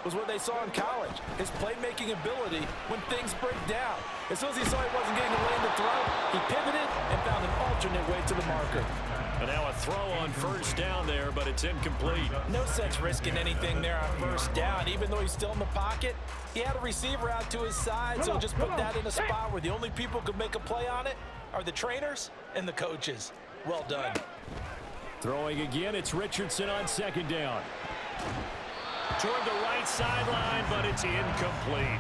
was what they saw in college, his playmaking ability when things break down. As soon as he saw he wasn't getting a lane to throw, he pivoted and found an alternate way to the marker. And now a throw on first down there, but it's incomplete. No sense risking anything there on first down. Even though he's still in the pocket, he had a receiver out to his side, so just put that in a spot where the only people who could make a play on it are the trainers and the coaches. Well done. Throwing again, it's Richardson on second down. Toward the right sideline, but it's incomplete.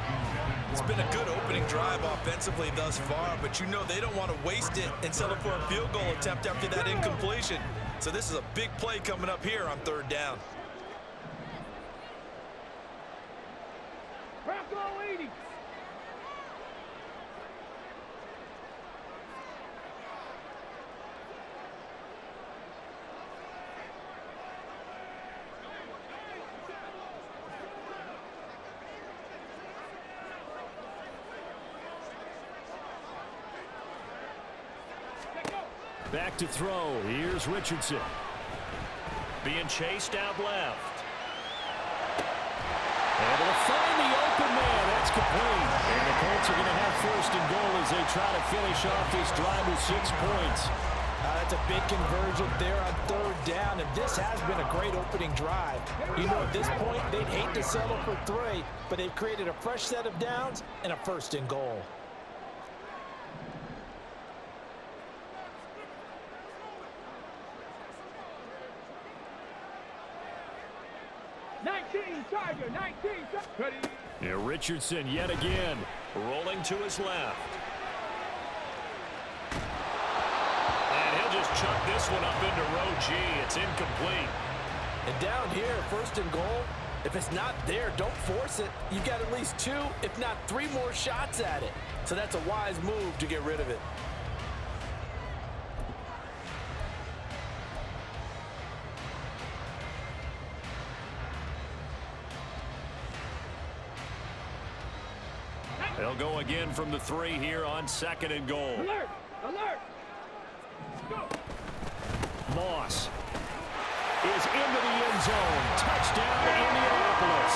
It's been a good opening drive offensively thus far, but you know they don't want to waste it and settle for a field goal attempt after that incompletion. So this is a big play coming up here on third down. Bravo 80. Back to throw. Here's Richardson. Being chased out left. Able to find the open man. That's complete. And the Colts are going to have first and goal as they try to finish off this drive with 6 points. That's a big conversion there on third down, and this has been a great opening drive. You know, at this point, they'd hate to settle for 3, but they've created a fresh set of downs and a first and goal. Tiger, 19, ready. Yeah, Richardson yet again, rolling to his left. And he'll just chuck this one up into row G. It's incomplete. And down here, first and goal, if it's not there, don't force it. You've got at least 2, if not 3 more shots at it. So that's a wise move to get rid of it. They'll go again from the 3 here on second and goal. Alert! Alert! Go! Moss is into the end zone. Touchdown, Indianapolis.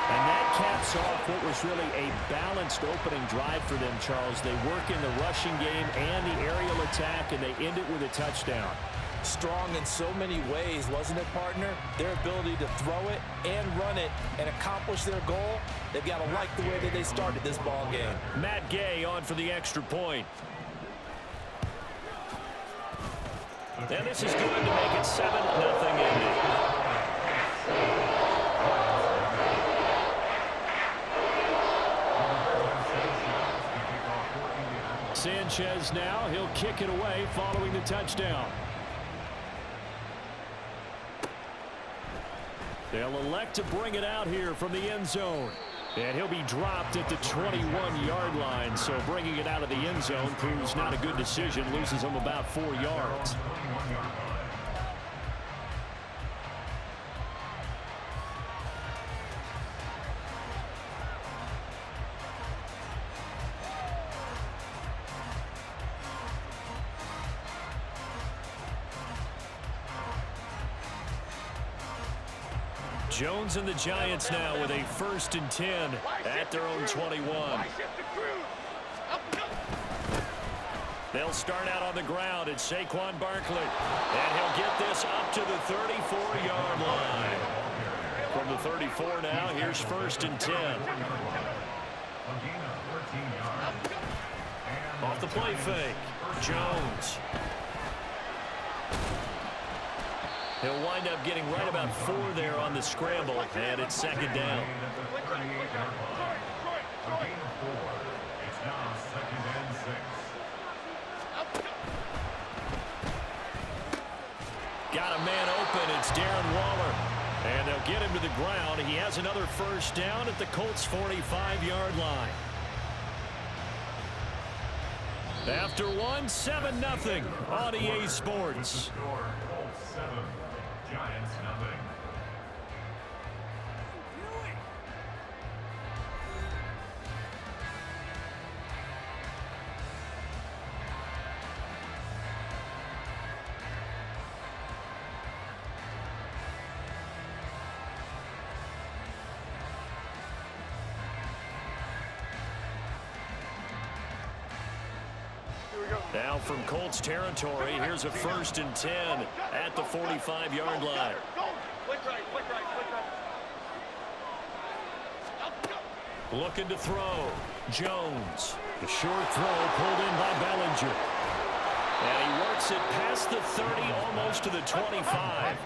And that caps off what was really a balanced opening drive for them, Charles. They work in the rushing game and the aerial attack, and they end it with a touchdown. Strong in so many ways, wasn't it, partner? Their ability to throw it and run it and accomplish their goal, they've got to like the way that they started this ball game. Matt Gay on for the extra point. And this is going to make it 7-0 Indy. Sanchez now, he'll kick it away following the touchdown. They'll elect to bring it out here from the end zone. And he'll be dropped at the 21-yard line. So bringing it out of the end zone proves not a good decision. Loses him about 4 yards. Jones and the Giants now with a 1st and 10 at their own 21. They'll start out on the ground. It's Saquon Barkley. And he'll get this up to the 34-yard line. From the 34 now, here's 1st and 10. Off the play fake. Jones. He'll wind up getting right about 4 there on the scramble, and it's 2nd down. Got a man open. It's Darren Waller. And they'll get him to the ground. He has another 1st down at the Colts' 45-yard line. After 1, 7-0 on EA Sports. Giants nothing. Now from Colts territory, here's a 1st and 10 at the 45-yard line. Looking to throw. Jones. The short throw pulled in by Bellinger. And he works it past the 30, almost to the 25.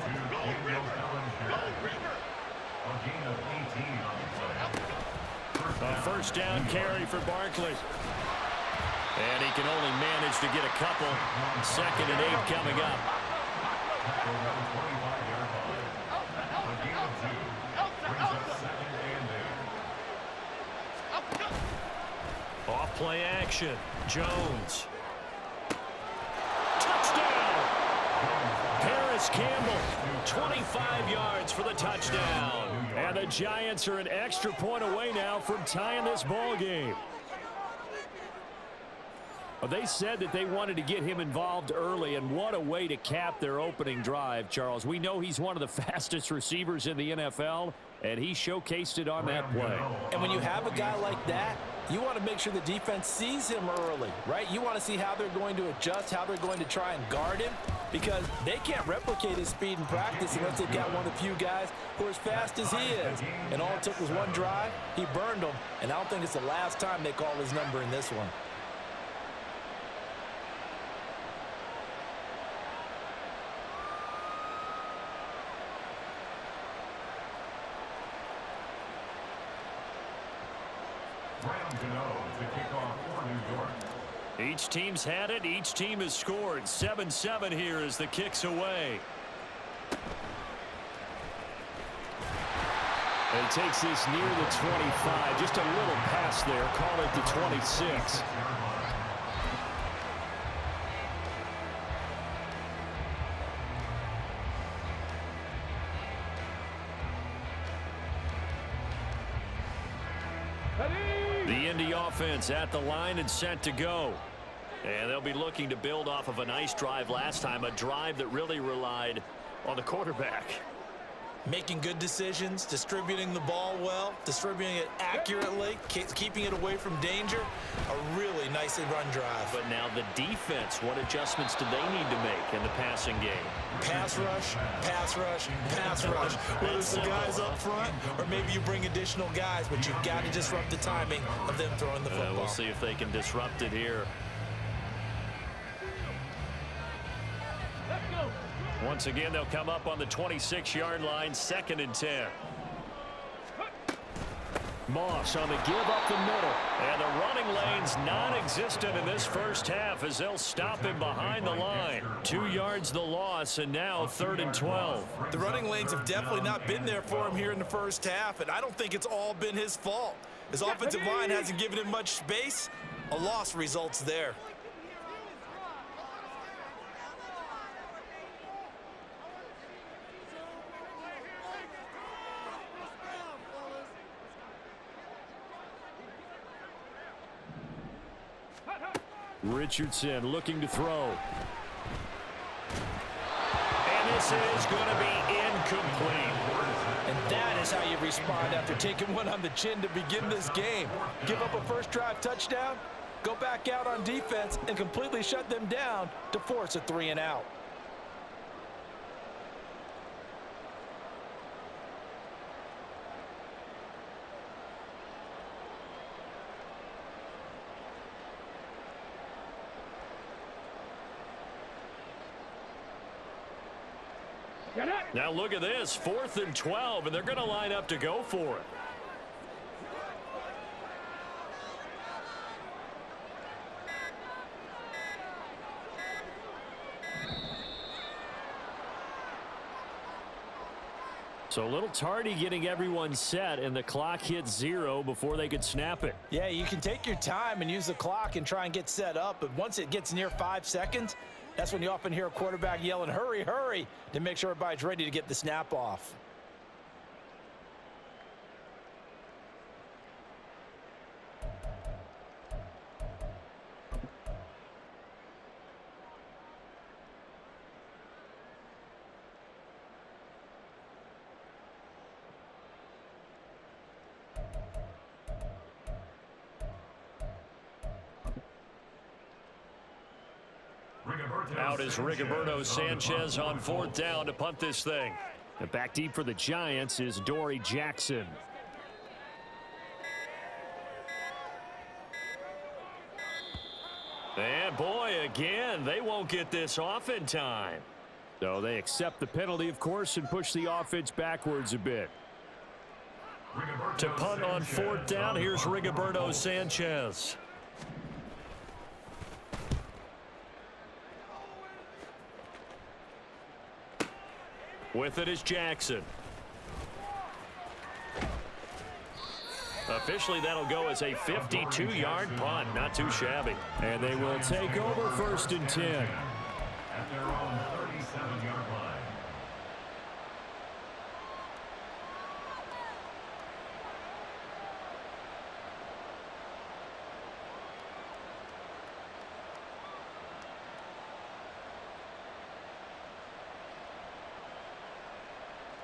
A 1st down carry for Barkley. And he can only manage to get a couple. 2nd and 8 coming up. Off play action. Jones. Touchdown! Paris Campbell, 25 yards for the touchdown. And the Giants are an extra point away now from tying this ball game. Well, they said that they wanted to get him involved early, and what a way to cap their opening drive, Charles. We know he's one of the fastest receivers in the NFL, and he showcased it on that play. And when you have a guy like that, you want to make sure the defense sees him early, right? You want to see how they're going to adjust, how they're going to try and guard him, because they can't replicate his speed in practice unless they've got one of the few guys who are as fast as he is. And all it took was one drive. He burned them, and I don't think it's the last time they call his number in this one. Each team's had it. Each team has scored. 7-7 here as the kick's away. And he takes this near the 25. Just a little pass there. Call it the 26. The Indy offense at the line and set to go. And they'll be looking to build off of a nice drive last time, a drive that really relied on the quarterback. Making good decisions, distributing the ball well, distributing it accurately, keeping it away from danger. A really nicely run drive. But now the defense, what adjustments do they need to make in the passing game? Pass rush, pass rush, pass rush. Whether it's the guys up front or maybe you bring additional guys, but you've got to disrupt the timing of them throwing the football. We'll see if they can disrupt it here. Once again, they'll come up on the 26-yard line, 2nd and 10. Moss on the give up the middle. And the running lane's non-existent in this first half as they'll stop him behind the line. 2 yards the loss, and now 3rd and 12. The running lanes have definitely not been there for him here in the first half, and I don't think it's all been his fault. His offensive line hasn't given him much space. A loss results there. Richardson looking to throw. And this is going to be incomplete. And that is how you respond after taking one on the chin to begin this game. Give up a first drive touchdown, go back out on defense, and completely shut them down to force a 3 and out. Now look at this, 4th and 12, and they're going to line up to go for it. So a little tardy getting everyone set, and the clock hits 0 before they could snap it. Yeah, you can take your time and use the clock and try and get set up, but once it gets near 5 seconds, that's when you often hear a quarterback yelling, hurry, hurry, to make sure everybody's ready to get the snap off. Out is Rigoberto Sanchez on 4th down to punt this thing. And back deep for the Giants is Dory Jackson. And boy, again, they won't get this off in time. So they accept the penalty, of course, and push the offense backwards a bit. To punt on 4th down, here's Rigoberto Sanchez. With it is Jackson. Officially, that'll go as a 52-yard punt. Not too shabby. And they will take over 1st and 10. At their own 37-yard line.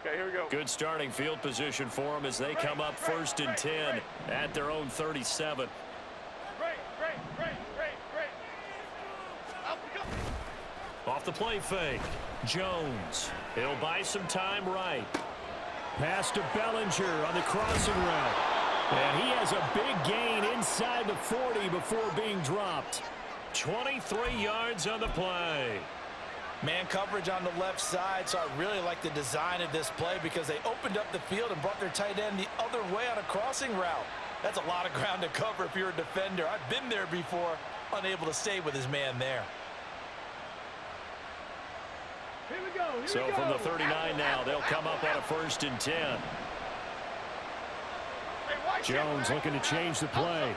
Okay, here we go. Good starting field position for them as they come up 1st and 10 at their own 37. Off the play fake. Jones. He'll buy some time right. Pass to Bellinger on the crossing route. And he has a big gain inside the 40 before being dropped. 23 yards on the play. Man coverage on the left side, so I really like the design of this play because they opened up the field and brought their tight end the other way on a crossing route. That's a lot of ground to cover if you're a defender. I've been there before, unable to stay with his man there. Here we go. Here So we go. from the 39 now, they'll come up on a 1st and 10. Jones looking to change the play.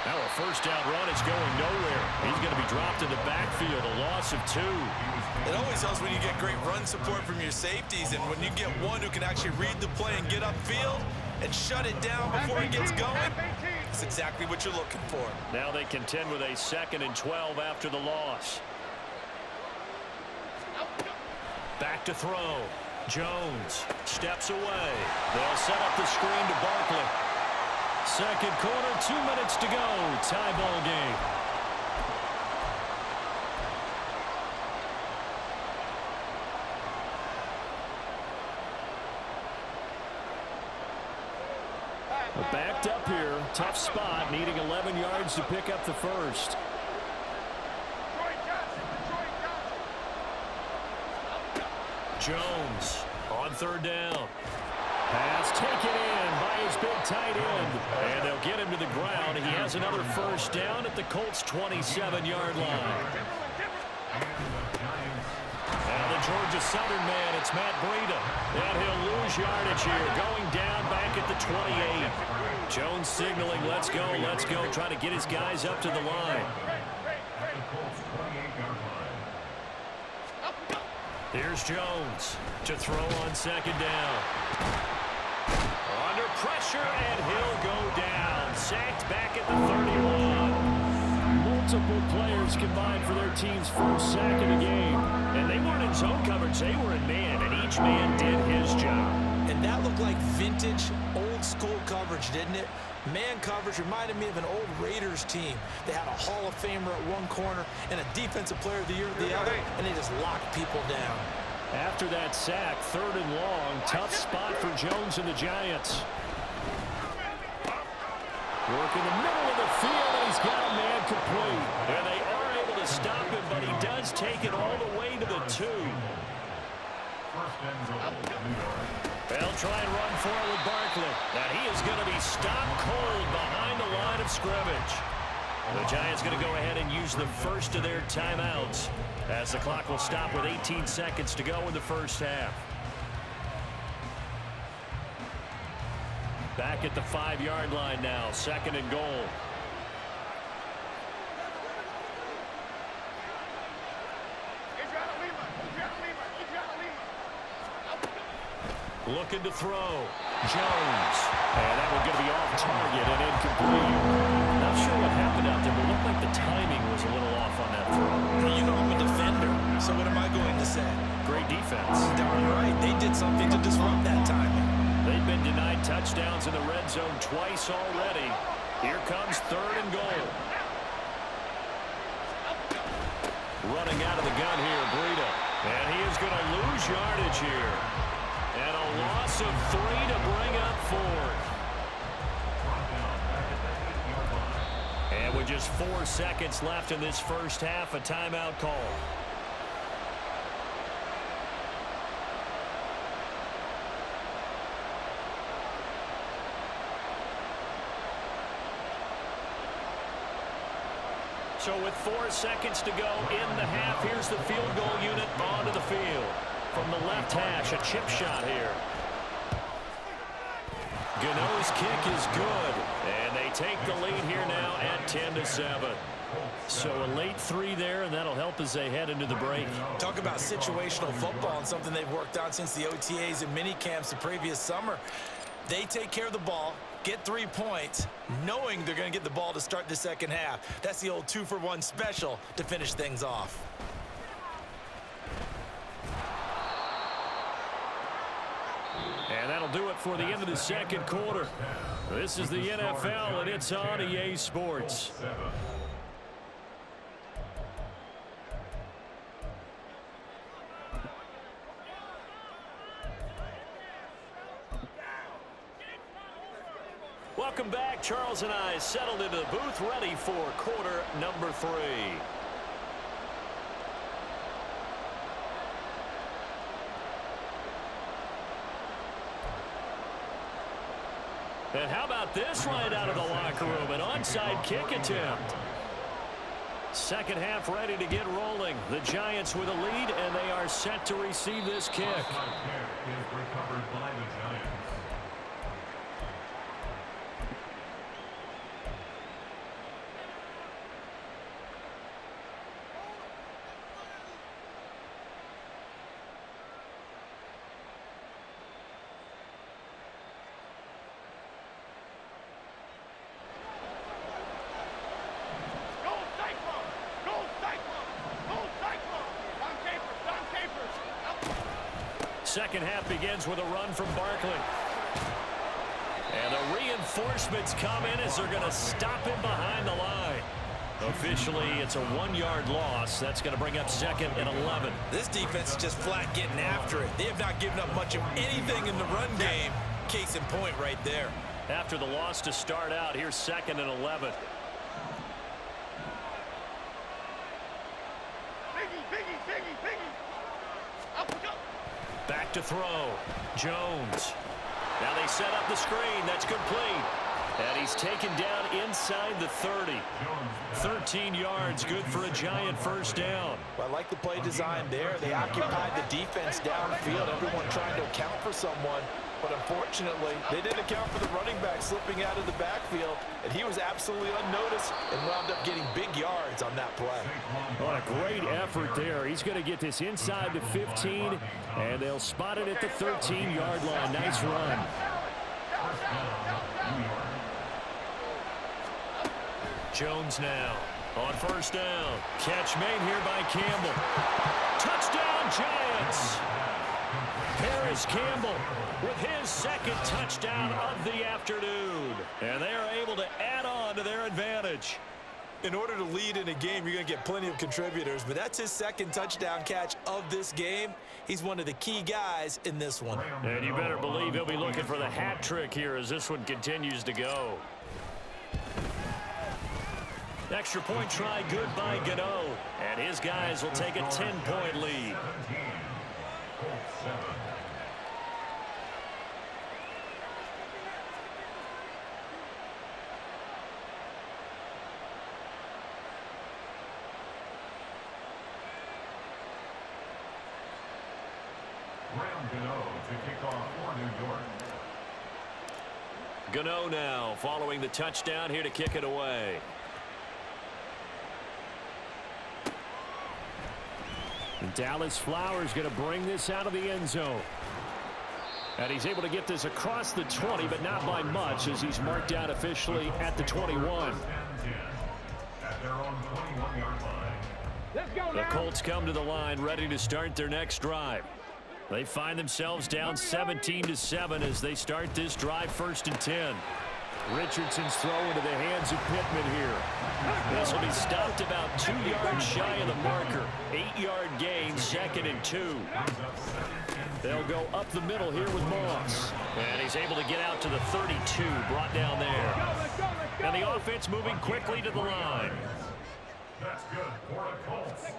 Now a 1st down run is going nowhere. He's going to be dropped in the backfield, a loss of 2. It always helps when you get great run support from your safeties, and when you get one who can actually read the play and get upfield and shut it down before it gets going, it's exactly what you're looking for. Now they contend with a 2nd and 12 after the loss. Back to throw. Jones steps away. They'll set up the screen to Barkley. 2nd quarter, 2 minutes to go. Tie ball game. Backed up here. Tough spot, needing 11 yards to pick up the 1st. Jones on 3rd down. Pass taken in by his big tight end. And they'll get him to the ground. He has another 1st down at the Colts' 27-yard line. Now the Georgia Southern man, it's Matt Breida. And he'll lose yardage here, going down back at the 28. Jones signaling, let's go, let's go. Trying to get his guys up to the line. Here's Jones to throw on 2nd down. Under pressure, and he'll go down. Sacked back at the 31. Multiple players combined for their team's 1st sack of the game. And they weren't in zone coverage, they were in man, and each man did his job. And that looked like vintage, old-school coverage, didn't it? Man coverage reminded me of an old Raiders team. They had a Hall of Famer at one corner and a Defensive Player of the Year at the other, and they just locked people down. After that sack, 3rd and long, tough spot for Jones and the Giants. Work in the middle of the field, and he's got a man complete. And they are able to stop him, but he does take it all the way to the 2. They'll try and run forward Barkley. Now he is going to be stopped cold behind the line of scrimmage. The Giants going to go ahead and use the 1st of their timeouts as the clock will stop with 18 seconds to go in the 1st half. Back at the 5-yard line now, 2nd and goal. Looking to throw. Jones. And that one going to be off target and incomplete. Not sure what happened out there, but it looked like the timing was a little off on that throw. You know I'm a defender, so what am I going to say? Great defense. Darn right. They did something to disrupt that timing. They've been denied touchdowns in the red zone twice already. Here comes 3rd and goal. Running out of the gun here, Breida. And he is going to lose yardage here. And a loss of 3 to bring up 4th. And with just 4 seconds left in this first half, a timeout call. So with 4 seconds to go in the half, here's the field goal unit onto the field. From the left hash, a chip shot here. Gano's kick is good, and they take the lead here now at 10-7. So a late 3 there, and that'll help as they head into the break. Talk about situational football and something they've worked on since the OTAs and mini camps the previous summer. They take care of the ball, get 3 points, knowing they're going to get the ball to start the second half. That's the old 2-for-1 special to finish things off. And that'll do it for the end of the second quarter. This is the NFL, and it's on EA Sports. Welcome back. Charles and I settled into the booth, ready for quarter number 3. And how about this right out of the locker room? An onside kick attempt. Second half ready to get rolling. The Giants with a lead, and they are set to receive this kick. Onside kick is recovered by the Giants. Second half begins with a run from Barkley. And the reinforcements come in as they're going to stop him behind the line. Officially, it's a 1-yard loss. That's going to bring up 2nd and 11. This defense is just flat getting after it. They have not given up much of anything in the run game. Case in point right there. After the loss to start out, here's 2nd and 11. Back to throw. Jones. Now they set up the screen. That's complete. And he's taken down inside the 30. 13 yards, good for a Giant first down. Well, I like the play design there. They occupied the defense downfield, everyone trying to account for someone. But unfortunately, they didn't account for the running back slipping out of the backfield, and he was absolutely unnoticed and wound up getting big yards on that play. What a great effort there. He's going to get this inside the 15, and they'll spot it at the 13-yard line. Nice run. Jones now on first down. Catch made here by Campbell. Touchdown, Giants! Paris Campbell with his second touchdown of the afternoon. And they are able to add on to their advantage. In order to lead in a game, you're going to get plenty of contributors, but that's his second touchdown catch of this game. He's one of the key guys in this one. And you better believe he'll be looking for the hat trick here as this one continues to go. Extra point try good by Gano. And his guys will take a 10-point lead. To kick off for New York. Gano now following the touchdown here to kick it away. And Dallas Flowers going to bring this out of the end zone. And he's able to get this across the 20, but not by much as he's marked out officially at the 21. At their own 21-yard line. Let's go now. The Colts come to the line ready to start their next drive. They find themselves down 17-7 as they start this drive 1st and 10. Richardson's throw into the hands of Pittman here. This will be stopped about 2 yards shy of the marker. 8-yard gain, 2nd and 2. They'll go up the middle here with Moss. And he's able to get out to the 32, brought down there. And the offense moving quickly to the line. That's good for a Colts.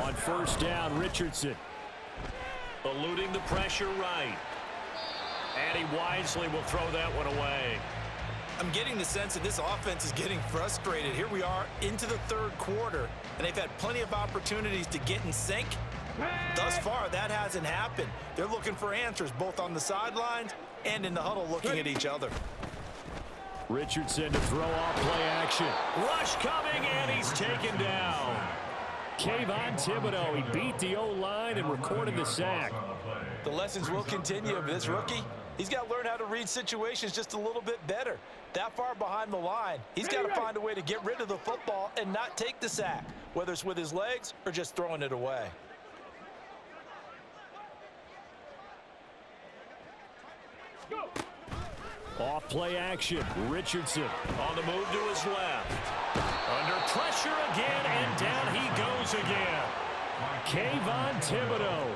On first down, Richardson. Eluding the pressure right. And he wisely will throw that one away. I'm getting the sense that this offense is getting frustrated. Here we are into the third quarter, and they've had plenty of opportunities to get in sync. Thus far, that hasn't happened. They're looking for answers both on the sidelines and in the huddle looking at each other. Richardson to throw off play action. Rush coming, and he's taken down. Kayvon Thibodeau, he beat the O-line and recorded the sack. The lessons will continue, but this rookie, he's got to learn how to read situations just a little bit better. That far behind the line, he's got to find a way to get rid of the football and not take the sack, whether it's with his legs or just throwing it away. Off play action, Richardson. On the move to his left. Under pressure again, and down he goes again. Kayvon Thibodeau.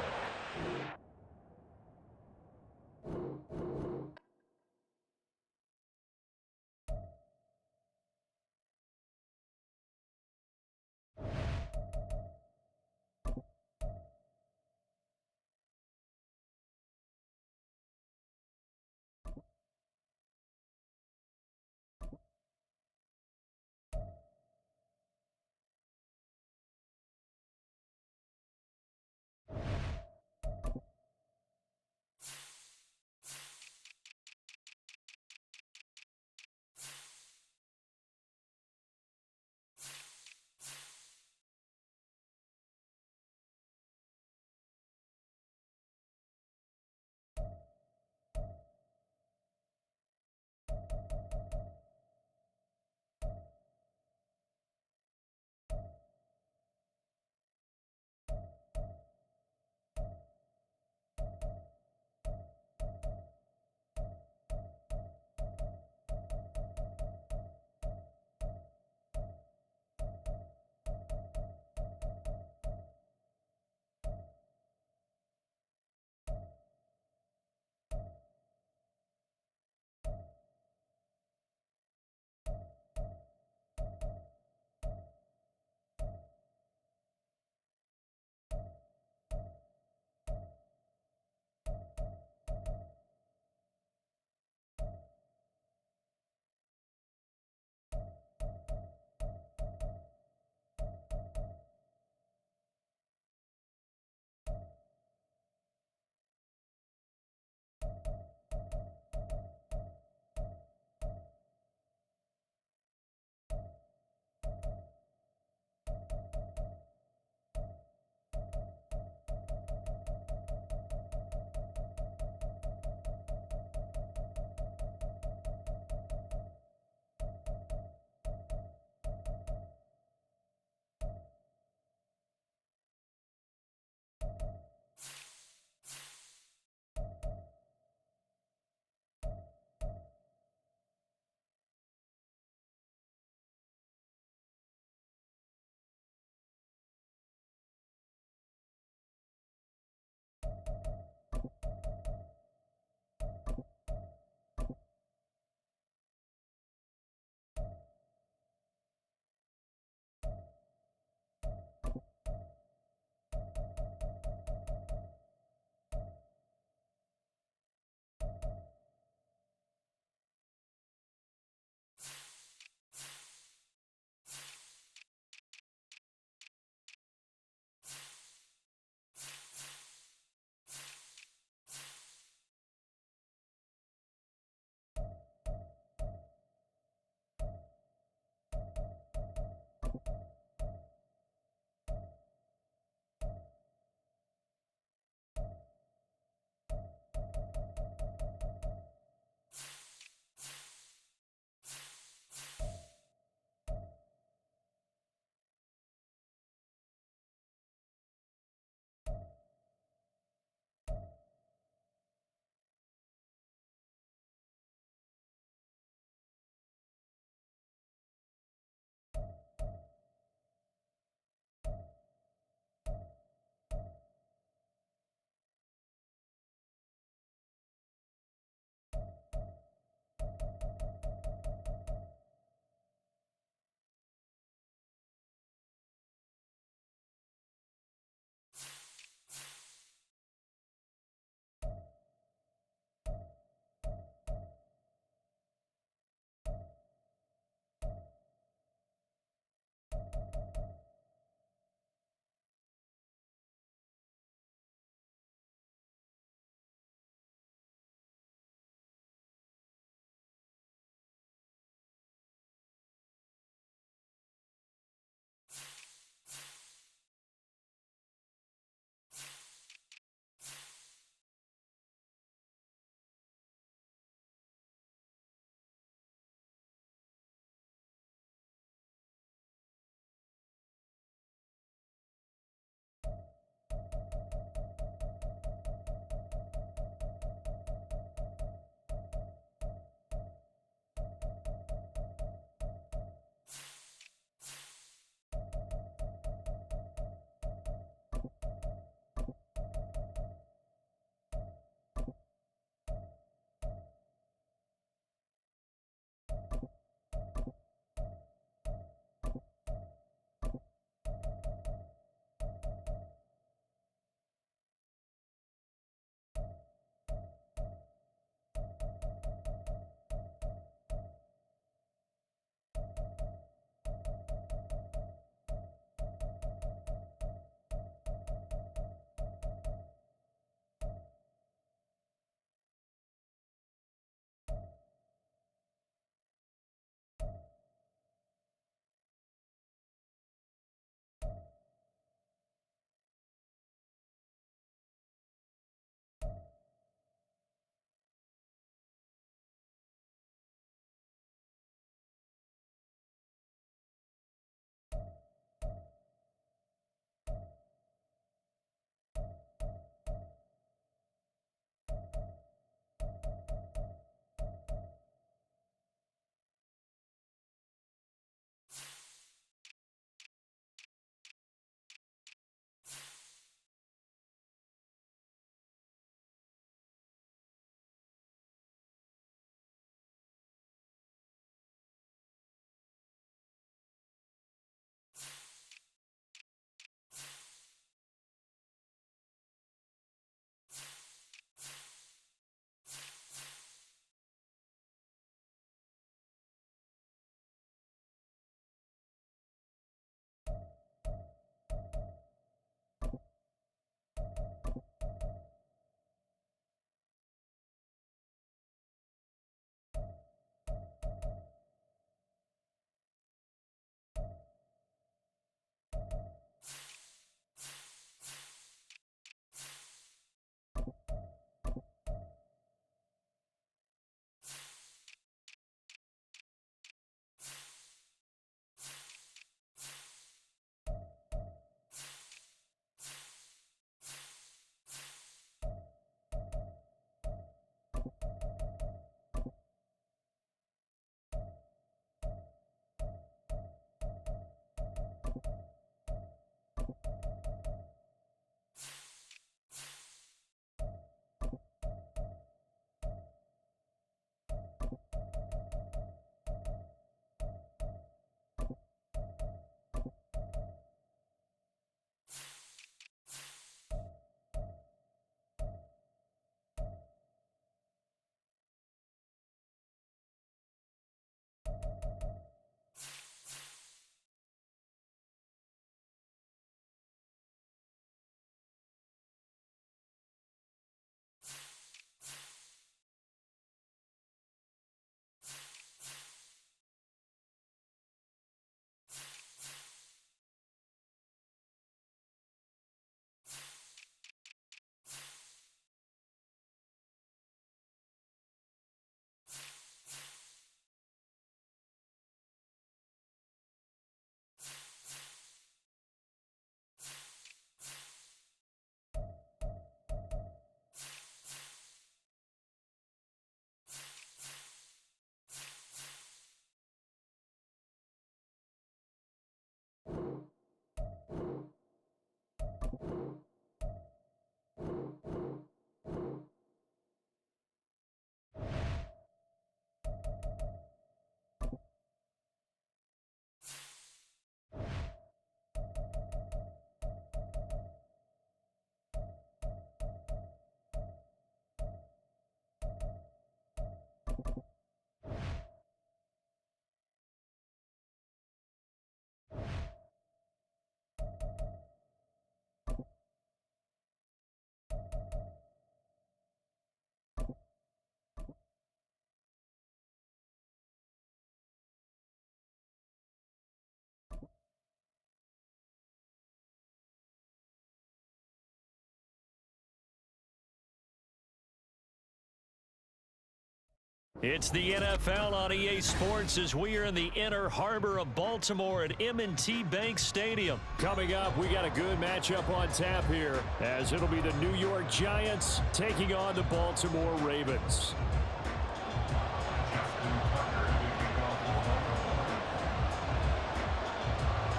It's the NFL on EA Sports as we are in the inner harbor of Baltimore at M&T Bank Stadium. Coming up, we got a good matchup on tap here, as it'll be the New York Giants taking on the Baltimore Ravens.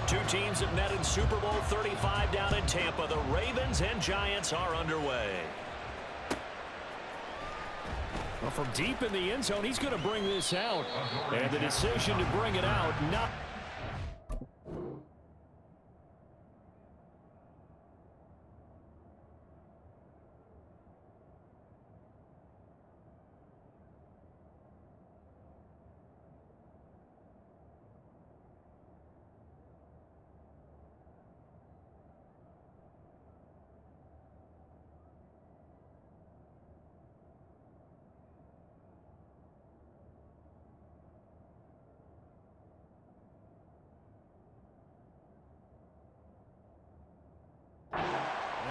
Two teams that met in Super Bowl 35 down in Tampa. The Ravens and Giants are underway. Well, from deep in the end zone, he's going to bring this out. And the decision to bring it out, not...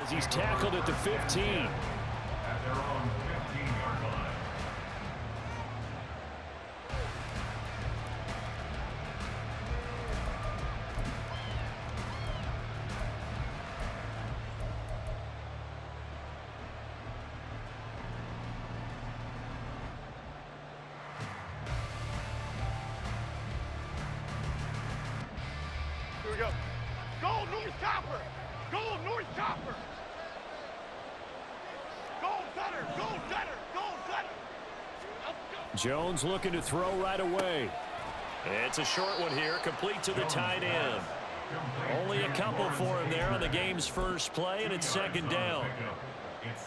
as he's tackled at the 15. At their own 15-yard line. Here we go. Go, North Copper! Go, North Copper! Go, better! Go, better! Go, better! Let's go! Jones looking to throw right away. It's a short one here, complete to the tight end. Only a couple for him there on the game's first play, and it's second down.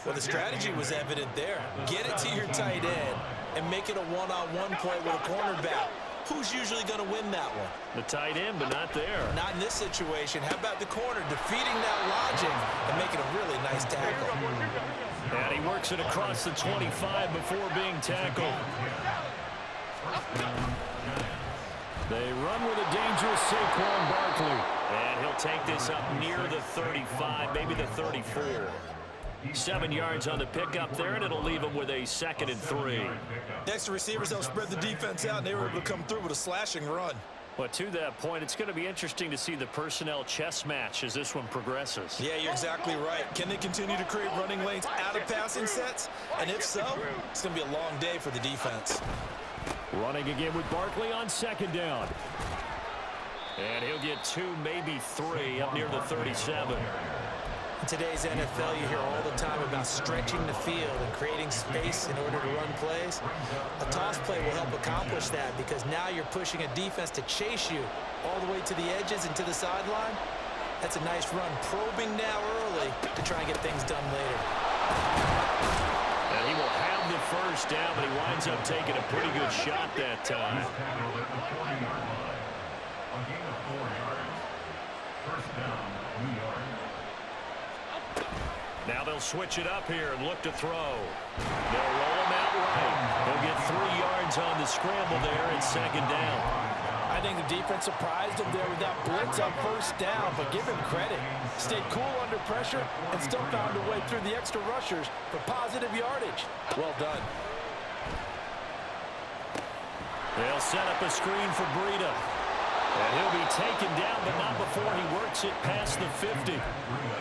Well, the strategy was evident there. Get it to your tight end and make it a one-on-one play with a cornerback. Who's usually going to win that one? The tight end, but not there. Not in this situation. How about the corner defeating that logic and making a really nice tackle? And he works it across the 25 before being tackled. They run with a dangerous Saquon Barkley. And he'll take this up near the 35, maybe the 34. 7 yards on the pickup there, and it'll leave him with a 2nd and 3. Next to receivers, they'll spread the defense out, and they were able to come through with a slashing run. But to that point, it's going to be interesting to see the personnel chess match as this one progresses. Yeah, you're exactly right. Can they continue to create running lanes out of passing sets? And if so, it's going to be a long day for the defense. Running again with Barkley on 2nd down. And he'll get 2, maybe 3 up near the 37. In today's NFL, you hear all the time about stretching the field and creating space in order to run plays. A toss play will help accomplish that because now you're pushing a defense to chase you all the way to the edges and to the sideline. That's a nice run, probing now early to try and get things done later. And he will have the first down, but he winds up taking a pretty good shot that time. A gain of 4 yards. First down, New York. Now they'll switch it up here and look to throw. They'll roll him out right. He'll get 3 yards on the scramble there at 2nd down. I think the defense surprised him there with that blitz on first down, but give him credit. Stayed cool under pressure and still found a way through the extra rushers for positive yardage. Well done. They'll set up a screen for Breida. And he'll be taken down, but not before he works it past the 50.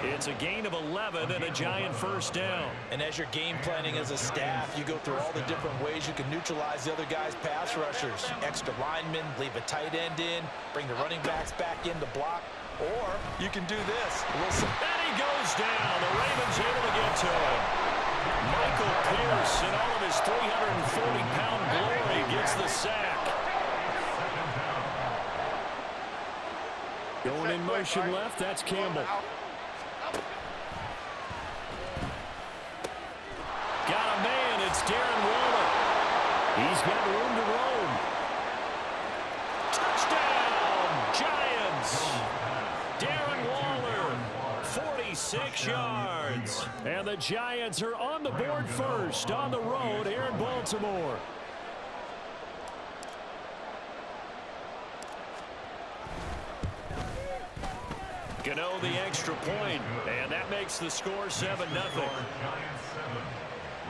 It's a gain of 11 and a Giant first down. And as you're game planning as a staff, you go through all the different ways you can neutralize the other guy's pass rushers. Extra linemen, leave a tight end in, bring the running backs back in to block, or you can do this. Wilson. And he goes down. The Ravens able to get to him. Michael Pierce, in all of his 340-pound glory, gets the sack. Going in motion left, that's Campbell. Got a man, it's Darren Waller. He's got room to roam. Touchdown, Giants. Darren Waller, 46 yards. And the Giants are on the board first on the road here in Baltimore. Gano the extra point, and that makes the score 7-0. Giants 7,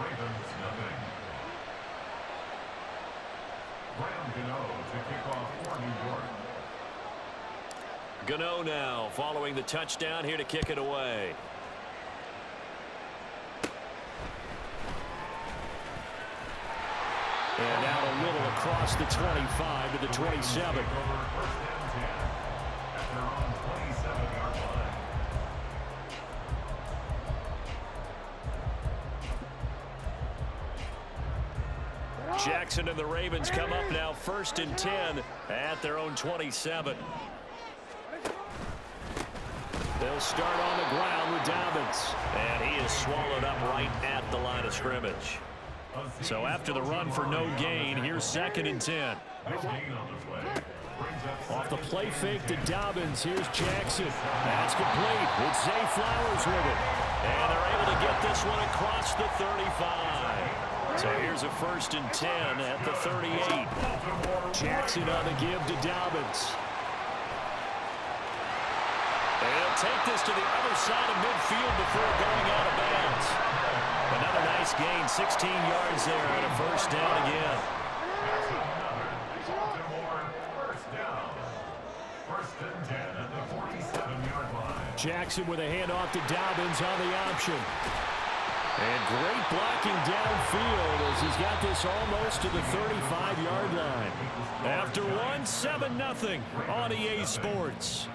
Ravens 0. kickoff for New York. Gano now following the touchdown here to kick it away. And out a little across the 25 to the 27. Jackson and the Ravens come up now 1st and 10 at their own 27. They'll start on the ground with Dobbins. And he is swallowed up right at the line of scrimmage. So after the run for no gain, here's 2nd and 10. Off the play fake to Dobbins. Here's Jackson. That's complete. It's Zay Flowers with it. And they're able to get this one across the 35. So here's a 1st and 10 at the 38. Jackson on the give to Dobbins. They'll take this to the other side of midfield before going out of bounds. Another nice gain, 16 yards there and a 1st down again. Jackson with a handoff to Dobbins on the option. And great blocking downfield as he's got this almost to the 35-yard line. After one, 7-0 on EA Sports.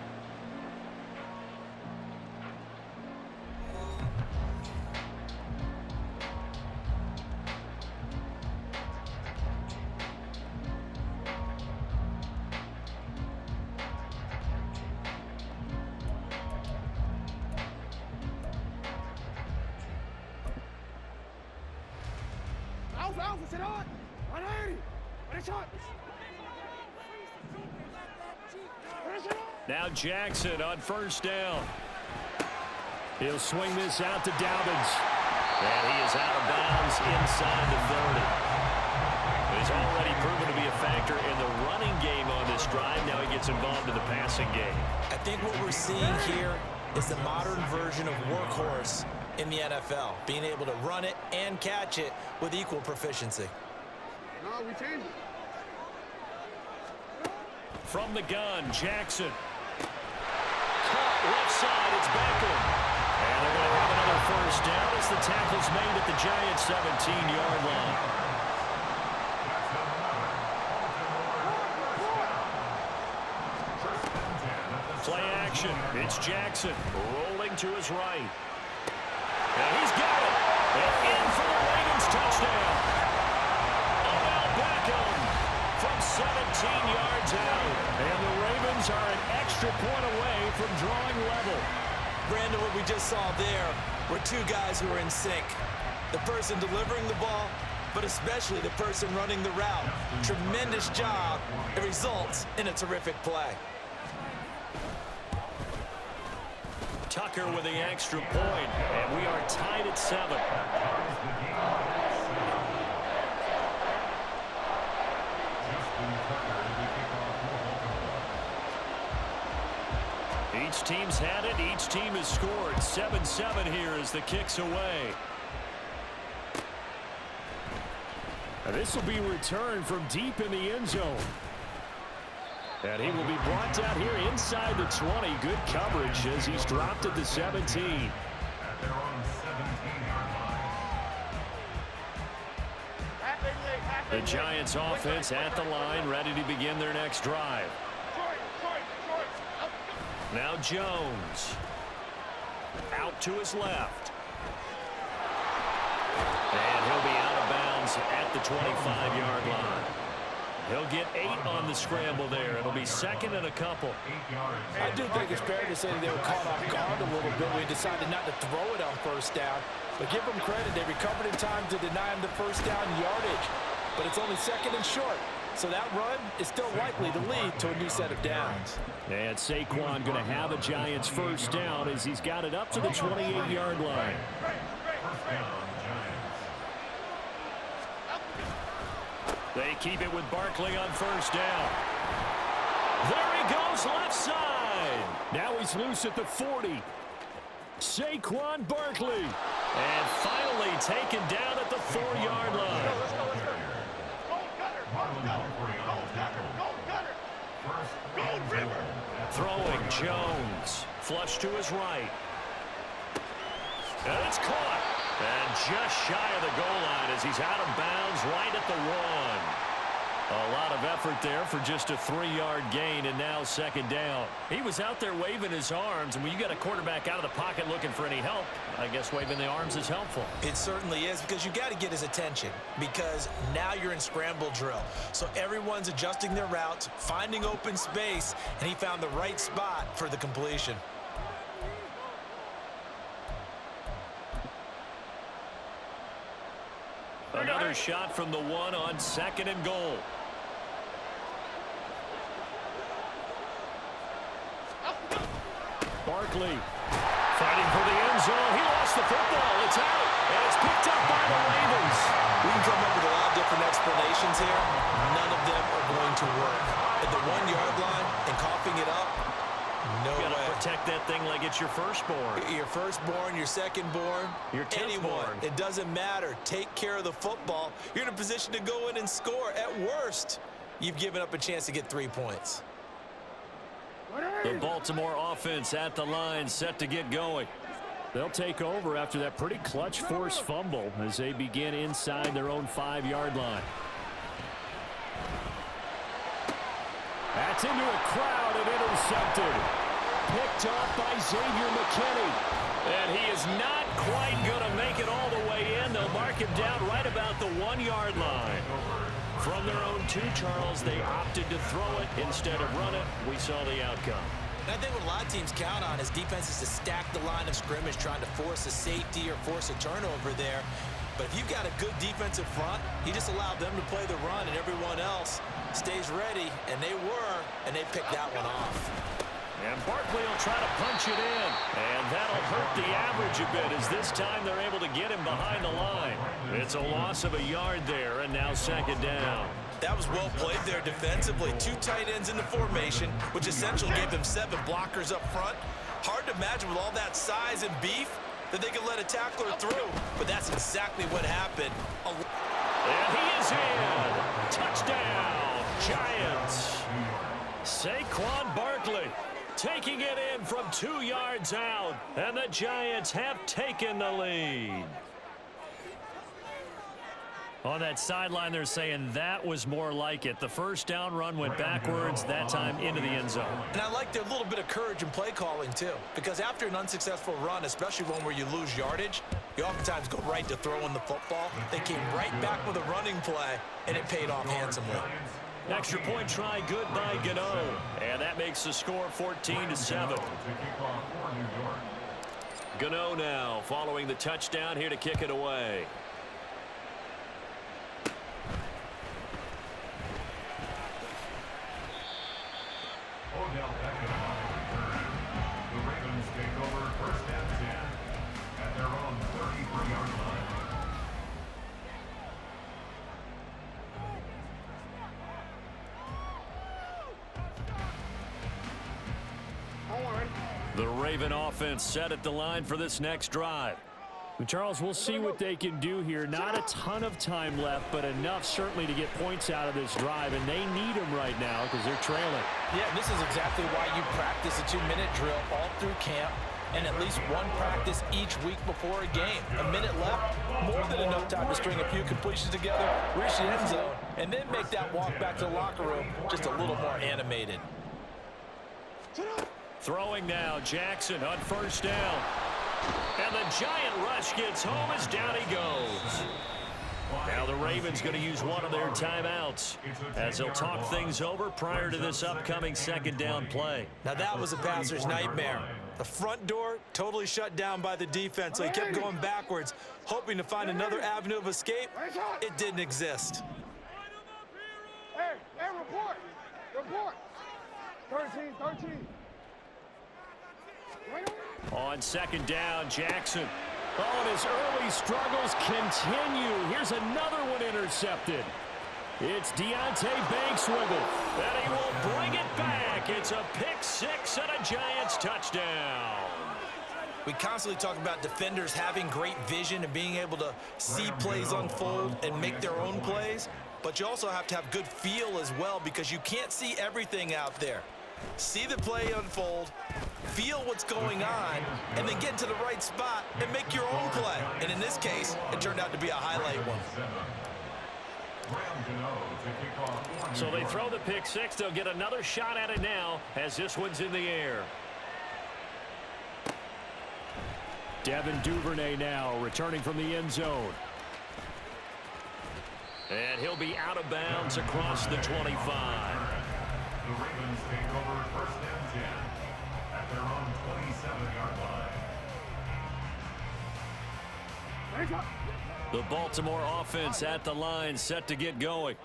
Now Jackson on 1st down. He'll swing this out to Dobbins. And he is out of bounds inside the 30. He's already proven to be a factor in the running game on this drive. Now he gets involved in the passing game. I think what we're seeing here is the modern version of workhorse in the NFL, being able to run it and catch it with equal proficiency. No, we changed it. From the gun, Jackson. Caught left side, it's Beckham. And they're going to have another 1st down as the tackle's made at the Giants' 17-yard line. Play action. It's Jackson rolling to his right. And he's got it. And in for the Ravens touchdown. Odell Beckham from 17 yards out. And the Ravens are an extra point away from drawing level. Brandon, what we just saw there were two guys who were in sync. The person delivering the ball, but especially the person running the route. Tremendous job. It results in a terrific play. Tucker with the extra point, and we are tied at 7. Each team's had it. Each team has scored. 7-7 here as the kick's away. And this will be returned from deep in the end zone. And he will be brought down here inside the 20. Good coverage as he's dropped at the 17. At their own 17-yard line. The Giants offense at the line, ready to begin their next drive. Now Jones. Out to his left. And he'll be out of bounds at the 25-yard line. He'll get 8 on the scramble there. It'll be 2nd and a couple. I do think it's fair to say that they were caught off guard a little bit. We decided not to throw it on 1st down. But give them credit. They recovered in time to deny him the 1st down yardage. But it's only 2nd and short. So that run is still likely to lead to a new set of downs. And Saquon going to have a Giants 1st down as he's got it up to the 28-yard line. They keep it with Barkley on 1st down. There he goes, left side. Now he's loose at the 40. Saquon Barkley. And finally taken down at the 4-yard line. Go, cutter. Go, tackle. Go. Throwing Jones. Flush to his right. And it's caught. And just shy of the goal line as he's out of bounds right at the 1. A lot of effort there for just a 3-yard gain, and now second down. He was out there waving his arms, and when you got a quarterback out of the pocket looking for any help, I guess waving the arms is helpful. It certainly is, because you got to get his attention, because now you're in scramble drill. So everyone's adjusting their routes, finding open space, and he found the right spot for the completion. Another shot from the 1 on 2nd and goal. Barkley fighting for the end zone. He lost the football. It's out, and it's picked up by the Ravens. We can come up with a lot of different explanations here. None of them are going to work. At the 1-yard line and coughing it up, no way. You gotta protect that thing like it's your firstborn. Your firstborn, your secondborn, your anyone. tenthborn. It doesn't matter. Take care of the football. You're in a position to go in and score. At worst, you've given up a chance to get 3 points. The Baltimore offense at the line, set to get going. They'll take over after that pretty clutch forced fumble as they begin inside their own 5-yard line. That's into a crowd and intercepted. Picked off by Xavier McKinney. And he is not quite going to make it all the way in. They'll mark him down right about the 1-yard line. From their own 2, Charles, they opted to throw it instead of run it. We saw the outcome. And I think what a lot of teams count on is defenses to stack the line of scrimmage, trying to force a safety or force a turnover there. But if you've got a good defensive front, you just allow them to play the run, and everyone else stays ready, and they were, and they picked that one off. And Barkley will try to punch it in. And that'll hurt the average a bit, as this time they're able to get him behind the line. It's a loss of a yard there, and now second down. That was well played there defensively. 2 tight ends in the formation, which essentially gave them 7 blockers up front. Hard to imagine with all that size and beef that they could let a tackler through, but that's exactly what happened. And he is in. Touchdown, Giants. Saquon Barkley taking it in from 2 yards out, and the Giants have taken the lead. On that sideline, they're saying that was more like it. The first down run went backwards, that time into the end zone. And I like their little bit of courage in play calling, too, because after an unsuccessful run, especially one where you lose yardage, you oftentimes go right to throwing the football. They came right back with a running play, and it paid off handsomely. Extra point try good by Gano. And that makes the score 14-7. Gano now following the touchdown here to kick it away. The Ravens take over 1st and 10 at their own 33-yard line. The Raven offense set at the line for this next drive. Charles, we'll see what they can do here. Not a ton of time left, but enough certainly to get points out of this drive, and they need them right now because they're trailing. Yeah, this is exactly why you practice a 2-minute drill all through camp and at least one practice each week before a game. A minute left, more than enough time to string a few completions together, reach the end zone, and then make that walk back to the locker room just a little more animated. Throwing now, Jackson on first down. And the giant rush gets home as down he goes. Now the Ravens going to use one of their timeouts as they'll talk things over prior to this upcoming second down play. Now that was a passer's nightmare. The front door totally shut down by the defense, so he kept going backwards, hoping to find another avenue of escape. It didn't exist. Hey, report. Report. 13. On second down, Jackson. Oh, and his early struggles continue. Here's another one intercepted. It's Deontay Banks with it. And he will bring it back. It's a pick six and a Giants touchdown. We constantly talk about defenders having great vision and being able to see plays unfold and make their own plays. But you also have to have good feel as well, because you can't see everything out there. See the play unfold, feel what's going on, and then get into the right spot and make your own play. And in this case, it turned out to be a highlight one. So they throw the pick six. They'll get another shot at it now as this one's in the air. Devin Duvernay now returning from the end zone. And he'll be out of bounds across the 25. The Ravens take over first and 10 at their own 27-yard line. The Baltimore offense at the line, set to get going.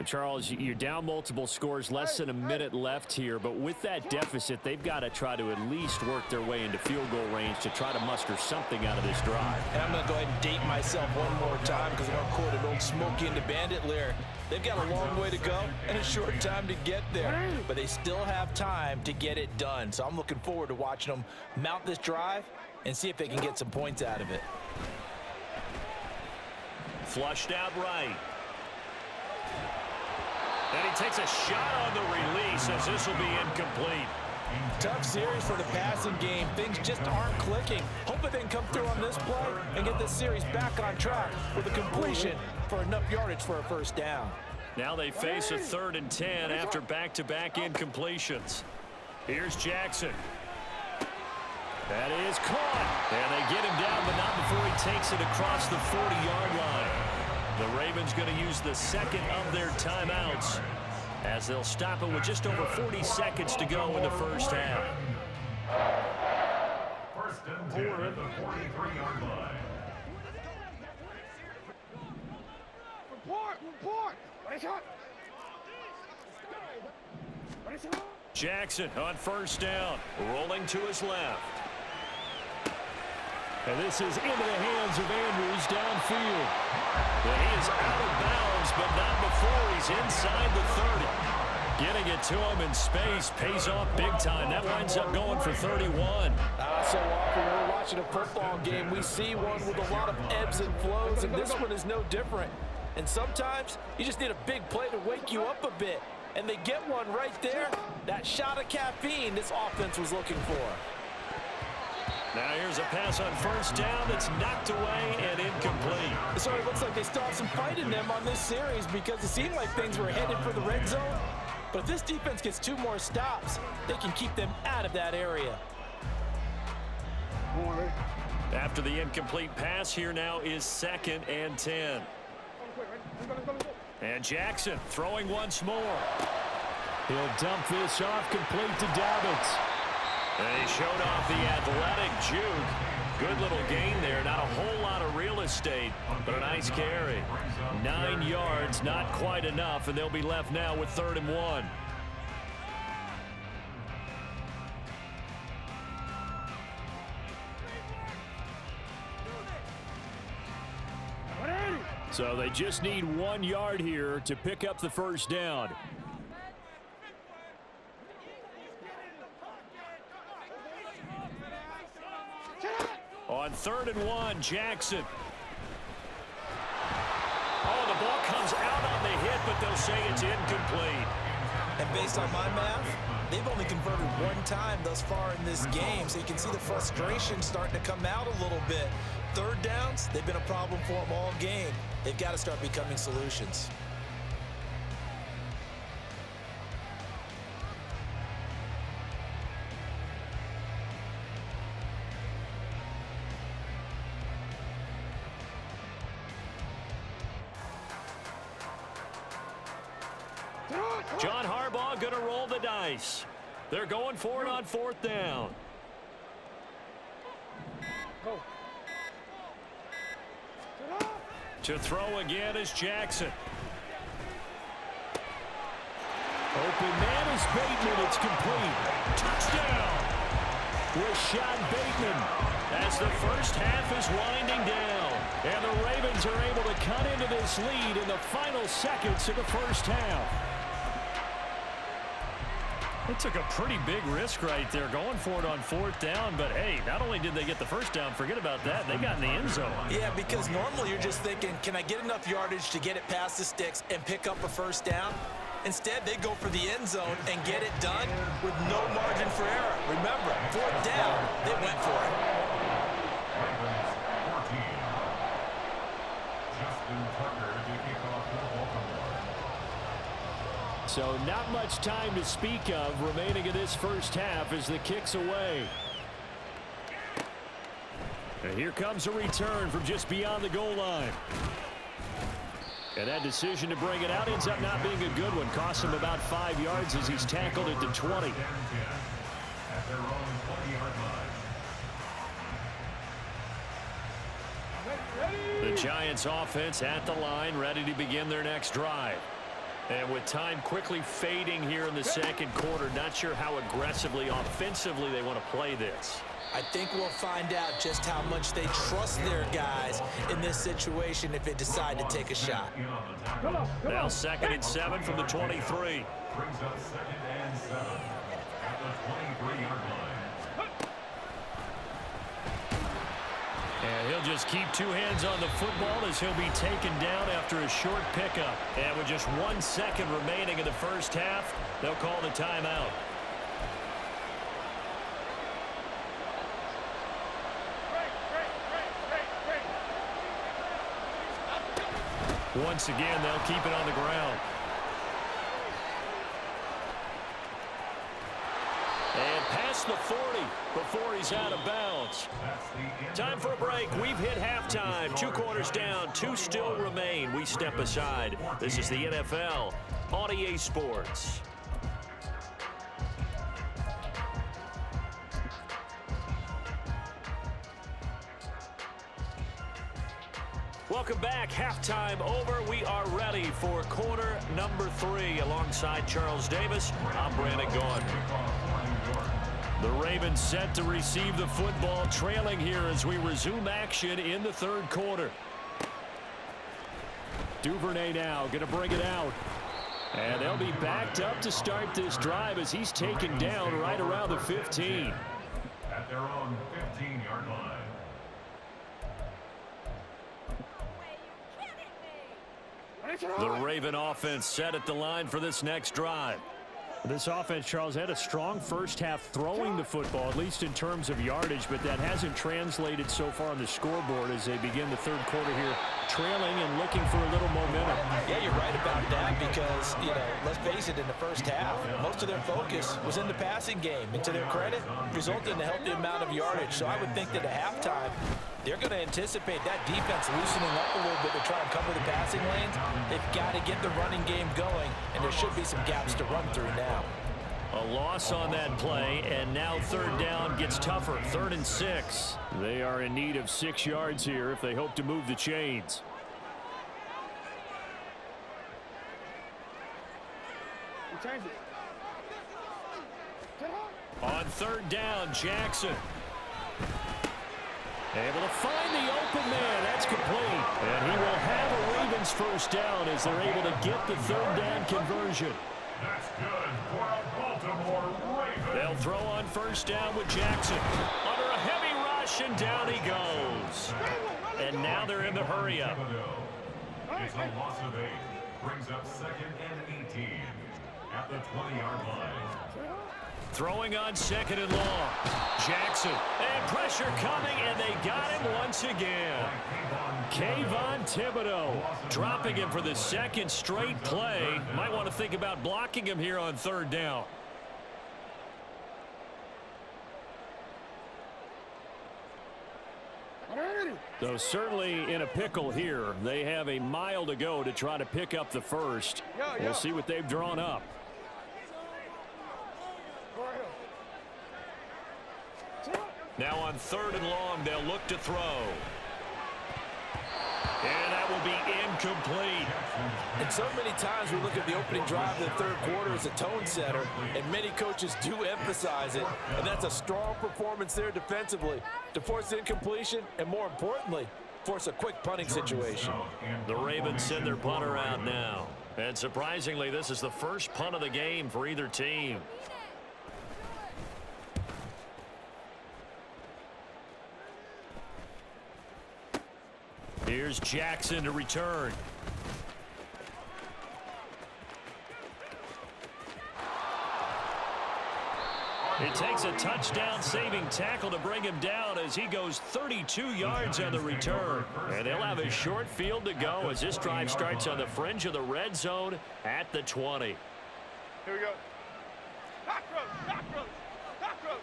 Charles, you're down multiple scores, less than a minute left here, but with that deficit, they've got to try to at least work their way into field goal range to try to muster something out of this drive. And I'm going to go ahead and date myself one more time because I'm going to quote an old Smokey and the Bandit lyric. They've got a long way to go and a short time to get there, but they still have time to get it done. So I'm looking forward to watching them mount this drive and see if they can get some points out of it. Flushed out right. And he takes a shot on the release as this will be incomplete. Tough series for the passing game. Things just aren't clicking. Hoping they can come through on this play and get this series back on track with a completion for enough yardage for a first down. Now they face a 3rd and 10 after back-to-back incompletions. Here's Jackson. That is caught. And they get him down, but not before he takes it across the 40-yard line. The Ravens going to use the second of their timeouts as they'll stop it with just over 40 seconds to go in the first half. First and 10 at the 43-yard line. Jackson on first down, rolling to his left. And this is into the hands of Andrews downfield. But he is out of bounds, but not before he's inside the 30. Getting it to him in space pays off big time. That winds up going for 31. So often when we're watching a football game, we see one with a lot of ebbs and flows, and this one is no different. And sometimes you just need a big play to wake you up a bit. And they get one right there. That shot of caffeine this offense was looking for. Now here's a pass on first down that's knocked away and incomplete. So it looks like they still have some fight in them on this series because it seemed like things were headed for the red zone. But if this defense gets 2 more stops, they can keep them out of that area. After the incomplete pass, here now is 2nd and 10. And Jackson throwing once more. He'll dump this off complete to Dobbins. And he showed off the athletic juke. Good little gain there. Not a whole lot of real estate, but a nice carry. 9 yards, not quite enough, and they'll be left now with 3rd and 1. So they just need 1 yard here to pick up the first down. On 3rd and 1, Jackson. Oh, the ball comes out on the hit, but they'll say it's incomplete. And based on my math, they've only converted 1 time thus far in this game, so you can see the frustration starting to come out a little bit. 3rd downs, they've been a problem for them all game. They've got to start becoming solutions. John Harbaugh going to roll the dice. They're going for it on 4th down. To throw again is Jackson. Open man is Bateman. It's complete. Touchdown. Rashad Bateman as the first half is winding down. And the Ravens are able to cut into this lead in the final seconds of the first half. They took a pretty big risk right there going for it on 4th down, but hey, not only did they get the first down, forget about that, they got in the end zone. Yeah, because normally you're just thinking, can I get enough yardage to get it past the sticks and pick up a first down? Instead, they go for the end zone and get it done with no margin for error. Remember, 4th down, they went for it. Ravens 14. Justin Tucker to kick off for Baltimore. So not much time to speak of remaining in this first half as the kick's away. And here comes a return from just beyond the goal line. And that decision to bring it out ends up not being a good one. Costs him about 5 yards as he's tackled at the 20. At their own 20-yard line. The Giants offense at the line, ready to begin their next drive. And with time quickly fading here in the second quarter, not sure how aggressively, offensively they want to play this. I think we'll find out just how much they trust their guys in this situation if they decide to take a shot. Now 2nd and 7 from the 23. Brings up 2nd and 7 at the 23-yard line. And he'll just keep 2 hands on the football as he'll be taken down after a short pickup. And with just 1 second remaining in the first half, they'll call the timeout. Once again, they'll keep it on the ground. And past the 40 before he's out of bounds. Time for a break. We've hit halftime. 2 quarters down, 2 still remain. We step aside. This is the NFL on EA Sports. Welcome back. Halftime over. We are ready for quarter number 3. Alongside Charles Davis, I'm Brandon Gaughan. The Ravens set to receive the football, trailing here as we resume action in the 3rd quarter. Duvernay now going to bring it out. And they'll be backed up to start this drive as he's taken down right around the 15. At their own 15-yard line. The Raven offense set at the line for this next drive. This offense, Charles, had a strong first half throwing the football, at least in terms of yardage, but that hasn't translated so far on the scoreboard as they begin the 3rd quarter here, trailing and looking for a little momentum. Yeah, you're right about that because, let's face it, in the first half, most of their focus was in the passing game. And to their credit, resulted in a healthy amount of yardage. So I would think that at halftime, they're going to anticipate that defense loosening up a little bit to try and cover the passing lanes. They've got to get the running game going, and there should be some gaps to run through now. A loss on that play, and now 3rd down gets tougher. 3rd and 6. They are in need of 6 yards here if they hope to move the chains. On 3rd down, Jackson. Able to find the open man. That's complete. And he will have a Ravens first down as they're able to get the 3rd down conversion. That's good for a Baltimore Ravens. They'll throw on 1st down with Jackson. Under a heavy rush, and down he goes. And now they're in the hurry-up. It's a loss of 8. Brings up 2nd and 18 at the 20-yard line. Throwing on 2nd and long. Jackson. And pressure coming, and they got him once again. Kayvon Thibodeau dropping him for the 2nd straight play. Might want to think about blocking him here on 3rd down. So certainly in a pickle here. They have a mile to go to try to pick up the first. We'll see what they've drawn up. Now on 3rd and long, they'll look to throw. And that will be incomplete. And so many times we look at the opening drive of the 3rd quarter as a tone setter, and many coaches do emphasize it. And that's a strong performance there defensively to force incompletion and, more importantly, force a quick punting situation. The Ravens send their punter out now. And surprisingly, this is the first punt of the game for either team. Here's Jackson to return. It takes a touchdown-saving tackle to bring him down as he goes 32 yards on the return. And they'll have a short field to go as this drive starts on the fringe of the red zone at the 20. Here we go. Cockroach, cockroach, cockroach.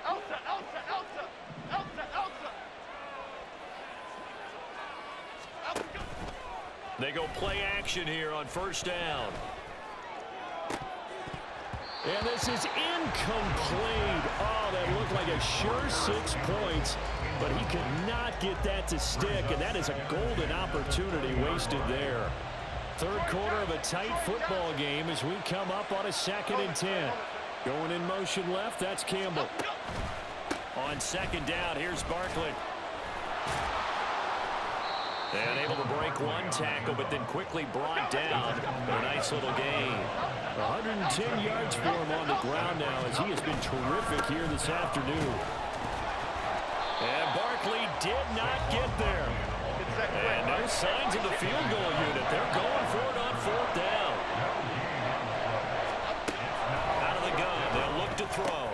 Elsa, Elsa, Elsa, Elsa, Elsa. Elsa, go. They go play action here on first down. And this is incomplete. Oh, that looked like a sure 6 points, but he could not get that to stick, and that is a golden opportunity wasted there. Third quarter of a tight football game as we come up on a 2nd and 10. Going in motion left, that's Campbell. On second down, here's Barkley. And able to break one tackle, but then quickly brought down. A nice little gain. 110 yards for him on the ground now as he has been terrific here this afternoon. And Barkley did not get there. And no signs of the field goal unit. They're going for it on 4th down. Out of the gun, they'll look to throw.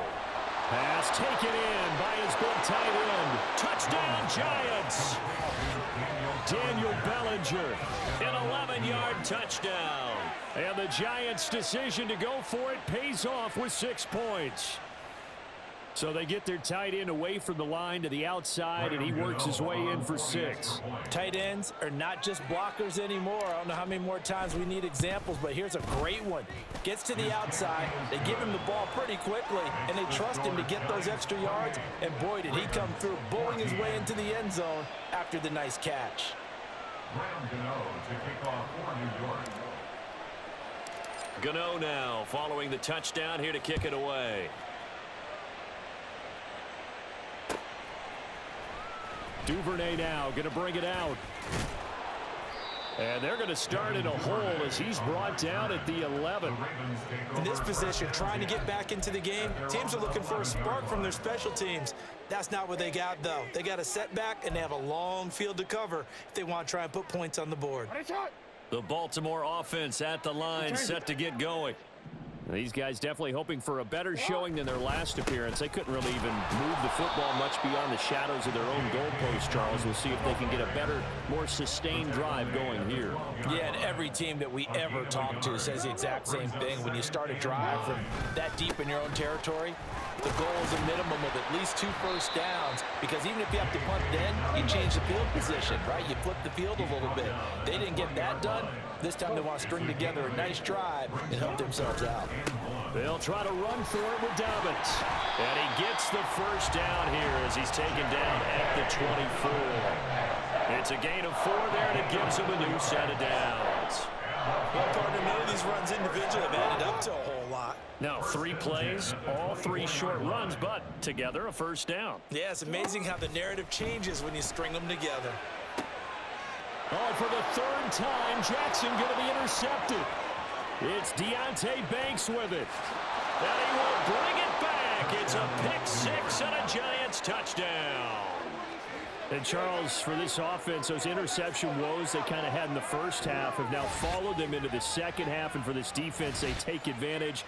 Pass taken in by his big tight end. Touchdown, Giants. Daniel Bellinger, an 11-yard touchdown. And the Giants' decision to go for it pays off with 6 points. So they get their tight end away from the line to the outside, and he works his way in for 6. Tight ends are not just blockers anymore. I don't know how many more times we need examples, but here's a great one. Gets to the outside, they give him the ball pretty quickly, and they trust him to get those extra yards, and boy, did he come through, bowling his way into the end zone after the nice catch. Gano now following the touchdown here to kick it away. Duvernay now going to bring it out. And they're going to start in a hole as he's brought down at the 11. In this position, trying to get back into the game, teams are looking for a spark from their special teams. That's not what they got, though. They got a setback, and they have a long field to cover if they want to try and put points on the board. The Baltimore offense at the line, set to get going. These guys definitely hoping for a better showing than their last appearance. They couldn't really even move the football much beyond the shadows of their own goalpost, Charles. We'll see if they can get a better, more sustained drive going here. Yeah, and every team that we ever talk to says the exact same thing. When you start a drive from that deep in your own territory, the goal is a minimum of at least 2 first downs, because even if you have to punt then, you change the field position, right? You flip the field a little bit. They didn't get that done. This time they want to string together a nice drive and help themselves out. They'll try to run for it with Dobbins. And he gets the first down here as he's taken down at the 24. It's a gain of 4 there, and it gives him a new set of downs. Well, partner, none of these runs individually have added up to a whole lot. Now 3 plays, all 3 short runs, but together a first down. Yeah, it's amazing how the narrative changes when you string them together. Oh, for the 3rd time, Jackson going to be intercepted. It's Deonte Banks with it. And he will bring it back. It's a pick 6 and a Giants touchdown. And Charles, for this offense, those interception woes they kind of had in the first half have now followed them into the second half. And for this defense, they take advantage